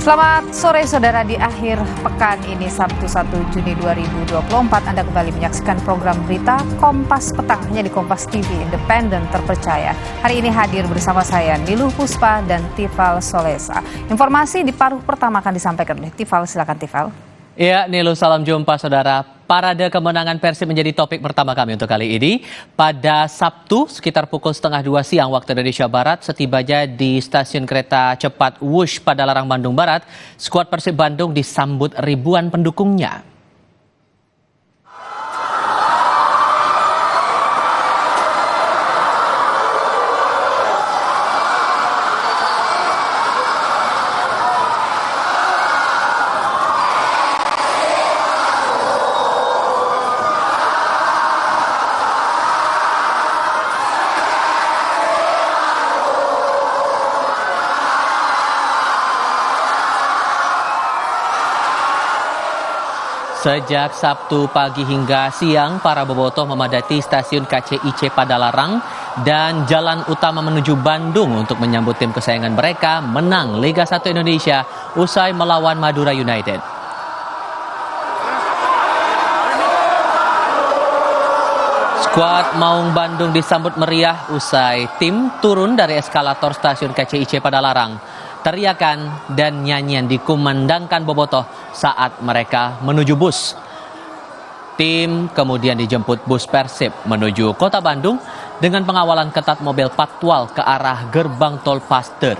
Selamat sore saudara, di akhir pekan ini Sabtu 1 Juni 2024 Anda kembali menyaksikan program berita Kompas Petang hanya di Kompas TV Independen Terpercaya. Hari ini hadir bersama saya Niluh Puspa dan Tifal Solesa. Informasi di paruh pertama akan disampaikan oleh Tifal. Silakan Tifal. Ya, Niluh, salam jumpa saudara. Parade kemenangan Persib menjadi topik pertama kami untuk kali ini. Pada Sabtu sekitar pukul 1:30 siang waktu Indonesia Barat, setibanya di stasiun kereta cepat Wush Padalarang Bandung Barat, skuad Persib Bandung disambut ribuan pendukungnya. Sejak Sabtu pagi hingga siang, para bobotoh memadati stasiun KCIC Padalarang dan jalan utama menuju Bandung untuk menyambut tim kesayangan mereka menang Liga 1 Indonesia usai melawan Madura United. Skuad Maung Bandung disambut meriah usai tim turun dari eskalator stasiun KCIC Padalarang. Teriakan dan nyanyian dikumandangkan bobotoh saat mereka menuju bus. Tim kemudian dijemput bus Persib menuju kota Bandung dengan pengawalan ketat mobil patwal ke arah gerbang tol Paster.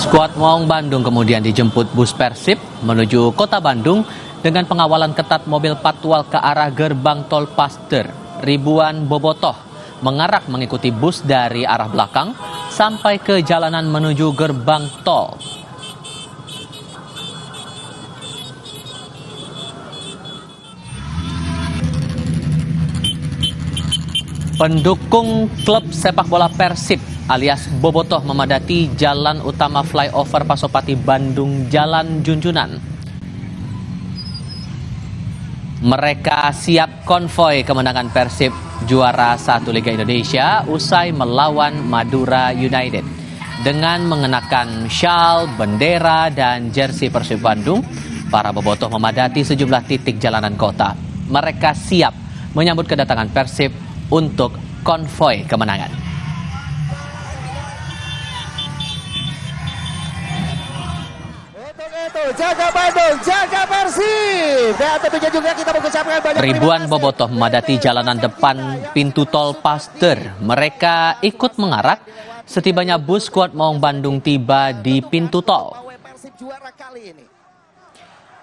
Skuad Maung Bandung kemudian dijemput bus Persib menuju kota Bandung dengan pengawalan ketat mobil patwal ke arah gerbang tol Paster. Ribuan bobotoh mengarak mengikuti bus dari arah belakang sampai ke jalanan menuju gerbang tol. Pendukung klub sepak bola Persib alias bobotoh memadati jalan utama flyover Pasopati Bandung Jalan Junjunan. Mereka siap konvoi kemenangan Persib juara 1 Liga Indonesia usai melawan Madura United. Dengan mengenakan syal, bendera, dan jersey Persib Bandung, para bobotoh memadati sejumlah titik jalanan kota. Mereka siap menyambut kedatangan Persib untuk konvoi kemenangan. Jaga Bandung, jaga Persib. Dan tentunya juga kita mengucapkan banyak ribuan bobotoh memadati jalanan depan pintu tol Paster. Mereka ikut mengarak setibanya bus skuad Maung Bandung tiba di pintu tol.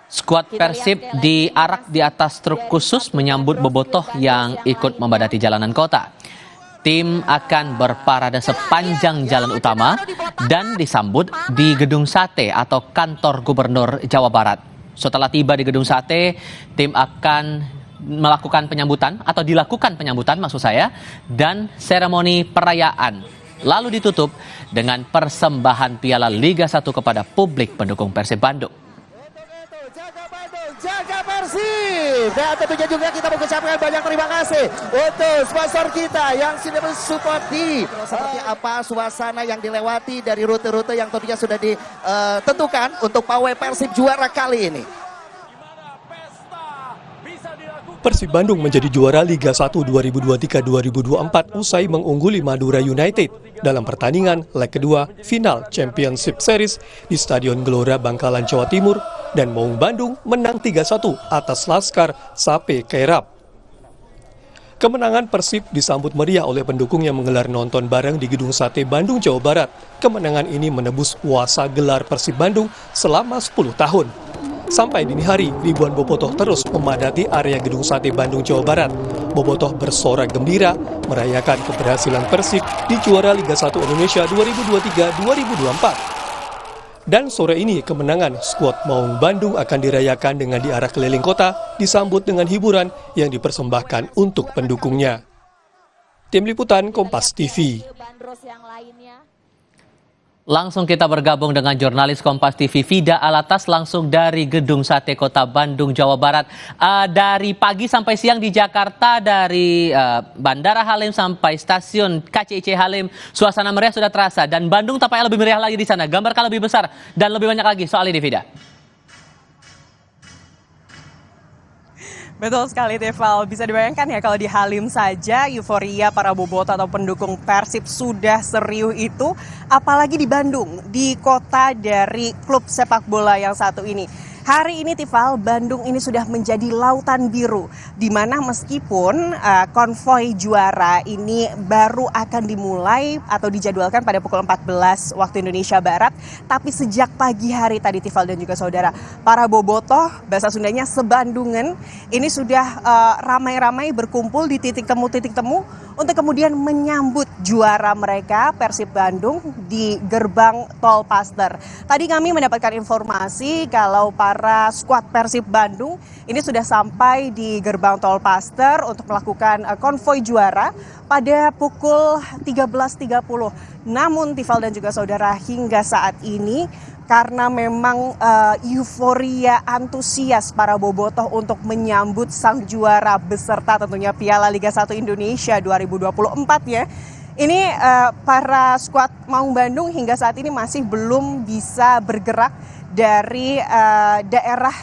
Skuad Persib diarak di atas truk khusus menyambut bobotoh yang ikut memadati jalanan kota. Tim akan berparade sepanjang jalan utama dan disambut di Gedung Sate atau kantor Gubernur Jawa Barat. Setelah tiba di Gedung Sate, tim akan melakukan penyambutan atau dilakukan penyambutan maksud saya dan seremoni perayaan. Lalu ditutup dengan persembahan Piala Liga 1 kepada publik pendukung Persib Bandung. Jaga Persib. Dan tentunya juga kita mengucapkan banyak terima kasih untuk sponsor kita yang sudah mensupport di seperti apa suasana yang dilewati dari rute-rute yang tentunya sudah ditentukan untuk pawai Persib juara kali ini. Persib Bandung menjadi juara Liga 1 2023-2024 usai mengungguli Madura United dalam pertandingan leg kedua final Championship Series di Stadion Gelora Bangkalan, Jawa Timur, dan Maung Bandung menang 3-1 atas Laskar Sape Kairap. Kemenangan Persib disambut meriah oleh pendukung yang menggelar nonton bareng di Gedung Sate Bandung, Jawa Barat. Kemenangan ini menebus puasa gelar Persib Bandung selama 10 tahun. Sampai dini hari, ribuan bobotoh terus memadati area Gedung Sate Bandung, Jawa Barat. Bobotoh bersorak gembira merayakan keberhasilan Persib di juara Liga 1 Indonesia 2023-2024. Dan sore ini kemenangan skuad Maung Bandung akan dirayakan dengan diarak keliling kota, disambut dengan hiburan yang dipersembahkan untuk pendukungnya. Tim Liputan Kompas TV. Langsung kita bergabung dengan jurnalis Kompas TV Fida Alatas langsung dari Gedung Sate Kota Bandung, Jawa Barat. Dari pagi sampai siang di Jakarta, dari Bandara Halim sampai stasiun KCIC Halim, suasana meriah sudah terasa. Dan Bandung tampaknya lebih meriah lagi di sana. Gambarkan lebih besar dan lebih banyak lagi soal ini, Fida. Betul sekali, Teval. Bisa dibayangkan ya kalau di Halim saja euforia para bobotoh atau pendukung Persib sudah serius itu, apalagi di Bandung, di kota dari klub sepak bola yang satu ini. Hari ini, Teval, Bandung ini sudah menjadi lautan biru, di mana meskipun konvoi juara ini baru akan dimulai atau dijadwalkan pada pukul 14 waktu Indonesia Barat, tapi sejak pagi hari tadi, Teval dan juga saudara, para bobotoh, bahasa Sundanya sebandungan, ini sudah ramai-ramai berkumpul di titik temu untuk kemudian menyambut juara mereka Persib Bandung di gerbang Tol Paster. Tadi kami mendapatkan informasi kalau para skuad Persib Bandung ini sudah sampai di gerbang Tol Paster untuk melakukan konvoi juara pada pukul 13.30. Namun Tifal dan juga saudara, hingga saat ini karena memang euforia antusias para bobotoh untuk menyambut sang juara beserta tentunya Piala Liga 1 Indonesia 2024 ya. Ini para skuad Maung Bandung hingga saat ini masih belum bisa bergerak dari daerah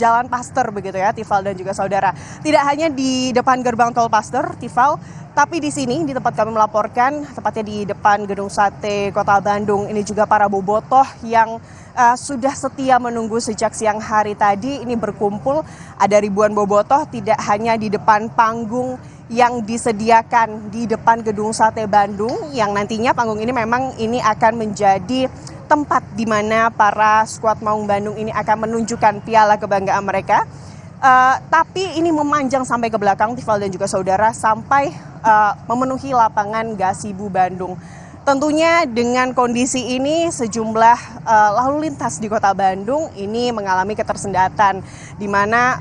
Jalan Paster begitu ya, Tifal dan juga saudara. Tidak hanya di depan gerbang Tol Paster, Tifal, tapi di sini di tempat kami melaporkan, tepatnya di depan Gedung Sate Kota Bandung, ini juga para bobotoh yang sudah setia menunggu sejak siang hari tadi ini berkumpul. Ada ribuan bobotoh tidak hanya di depan panggung yang disediakan di depan Gedung Sate Bandung, yang nantinya panggung ini memang ini akan menjadi tempat di mana para skuad Maung Bandung ini akan menunjukkan piala kebanggaan mereka. Tapi ini memanjang sampai ke belakang, Tifal dan juga saudara, sampai memenuhi lapangan Gasibu Bandung. Tentunya dengan kondisi ini sejumlah lalu lintas di kota Bandung ini mengalami ketersendatan, di mana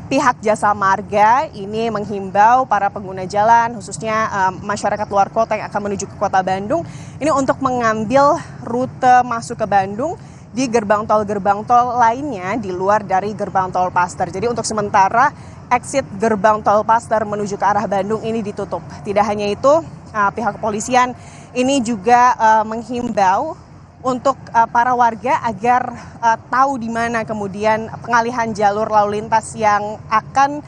pihak Jasa Marga ini menghimbau para pengguna jalan, khususnya masyarakat luar kota yang akan menuju ke kota Bandung, ini untuk mengambil rute masuk ke Bandung di gerbang tol lainnya di luar dari gerbang tol Paster. Jadi untuk sementara exit gerbang tol Paster menuju ke arah Bandung ini ditutup. Tidak hanya itu, pihak kepolisian ini juga menghimbau untuk para warga agar tahu di mana kemudian pengalihan jalur lalu lintas yang akan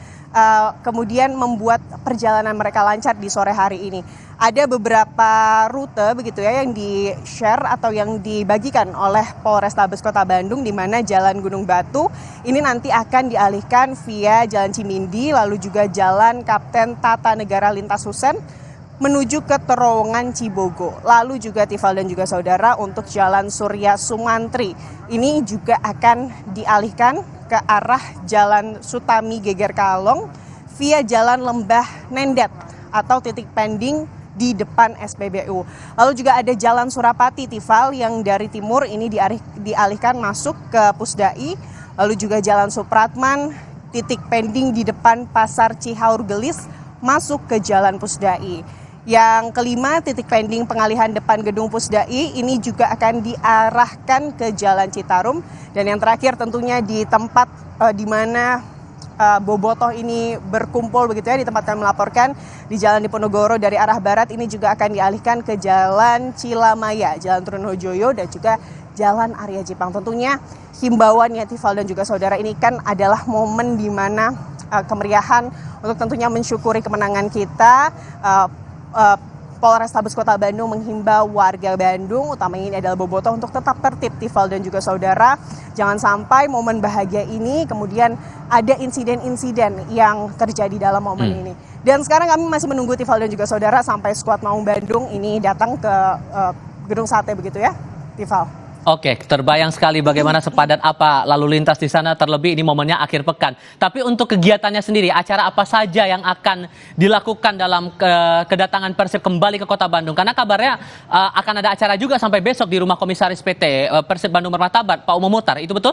kemudian membuat perjalanan mereka lancar di sore hari ini. Ada beberapa rute begitu ya yang di-share atau yang dibagikan oleh Polrestabes Kota Bandung, di mana Jalan Gunung Batu ini nanti akan dialihkan via Jalan Cimindi, lalu juga Jalan Kapten Tata Negara Lintas Husen menuju ke terowongan Cibogo. Lalu juga Tifal dan juga saudara, untuk Jalan Surya Sumantri ini juga akan dialihkan ke arah Jalan Sutami Geger Kalong via Jalan Lembah Nendet atau titik pending di depan SPBU. Lalu juga ada Jalan Surapati, Tifal, yang dari timur ini dialihkan masuk ke Pusdai. Lalu juga Jalan Supratman, titik pending di depan Pasar Cihaur Gelis masuk ke Jalan Pusdai. Yang kelima, titik pending pengalihan depan gedung Pusdai ini juga akan diarahkan ke Jalan Citarum. Dan yang terakhir tentunya di tempat di mana bobotoh ini berkumpul begitu ya, di tempat kami melaporkan di Jalan Diponegoro dari arah barat ini juga akan dialihkan ke Jalan Cilamaya, Jalan Trunojoyo dan juga Jalan Arya Jipang. Tentunya himbauannya Tifal dan juga saudara, ini kan adalah momen di mana kemeriahan untuk tentunya mensyukuri kemenangan kita. Polrestabes Kota Bandung menghimbau warga Bandung, utamanya ini adalah bobotoh, untuk tetap tertib, Tifal dan juga saudara. Jangan sampai momen bahagia ini kemudian ada insiden-insiden yang terjadi dalam momen ini. Dan sekarang kami masih menunggu, Tifal dan juga saudara, sampai skuad Maung Bandung ini datang ke Gedung Sate begitu ya, Tifal. Oke, terbayang sekali bagaimana sepadat apa lalu lintas di sana, terlebih ini momennya akhir pekan. Tapi untuk kegiatannya sendiri, acara apa saja yang akan dilakukan dalam kedatangan Persib kembali ke Kota Bandung? Karena kabarnya akan ada acara juga sampai besok di rumah Komisaris PT Persib Bandung Martabat, Pak Umum Muhtar, itu betul?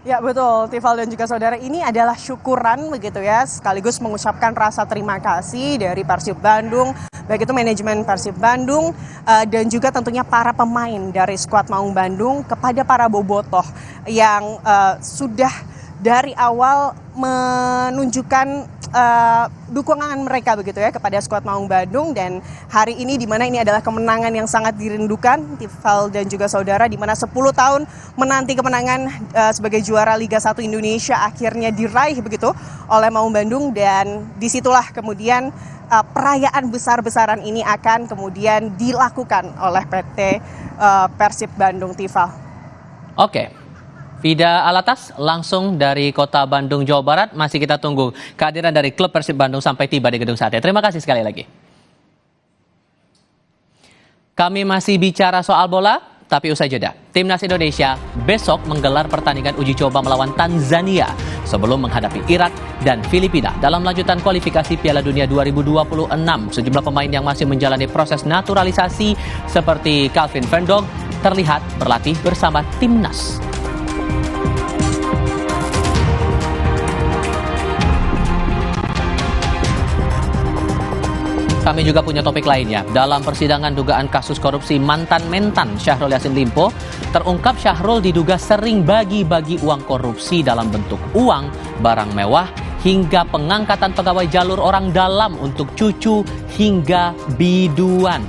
Ya betul, Tifal dan juga saudara, ini adalah syukuran begitu ya, sekaligus mengucapkan rasa terima kasih dari Persib Bandung, baik itu manajemen Persib Bandung dan juga tentunya para pemain dari skuad Maung Bandung kepada para bobotoh yang sudah dari awal menunjukkan dukungan mereka begitu ya kepada skuad Maung Bandung, dan hari ini di mana ini adalah kemenangan yang sangat dirindukan Tifal dan juga saudara, di mana 10 tahun menanti kemenangan sebagai juara Liga 1 Indonesia akhirnya diraih begitu oleh Maung Bandung, dan disitulah kemudian perayaan besar-besaran ini akan kemudian dilakukan oleh PT Persib Bandung, Tifal. Oke. Fida Alatas langsung dari Kota Bandung, Jawa Barat. Masih kita tunggu kehadiran dari klub Persib Bandung sampai tiba di Gedung Sate. Terima kasih sekali lagi. Kami masih bicara soal bola, tapi usai jeda. Timnas Indonesia besok menggelar pertandingan uji coba melawan Tanzania sebelum menghadapi Irak dan Filipina dalam lanjutan kualifikasi Piala Dunia 2026. Sejumlah pemain yang masih menjalani proses naturalisasi seperti Calvin Van Dijk terlihat berlatih bersama timnas. Kami juga punya topik lainnya. Dalam persidangan dugaan kasus korupsi mantan mentan Syahrul Yassin Limpo, terungkap Syahrul diduga sering bagi-bagi uang korupsi dalam bentuk uang, barang mewah, hingga pengangkatan pegawai jalur orang dalam untuk cucu hingga biduan.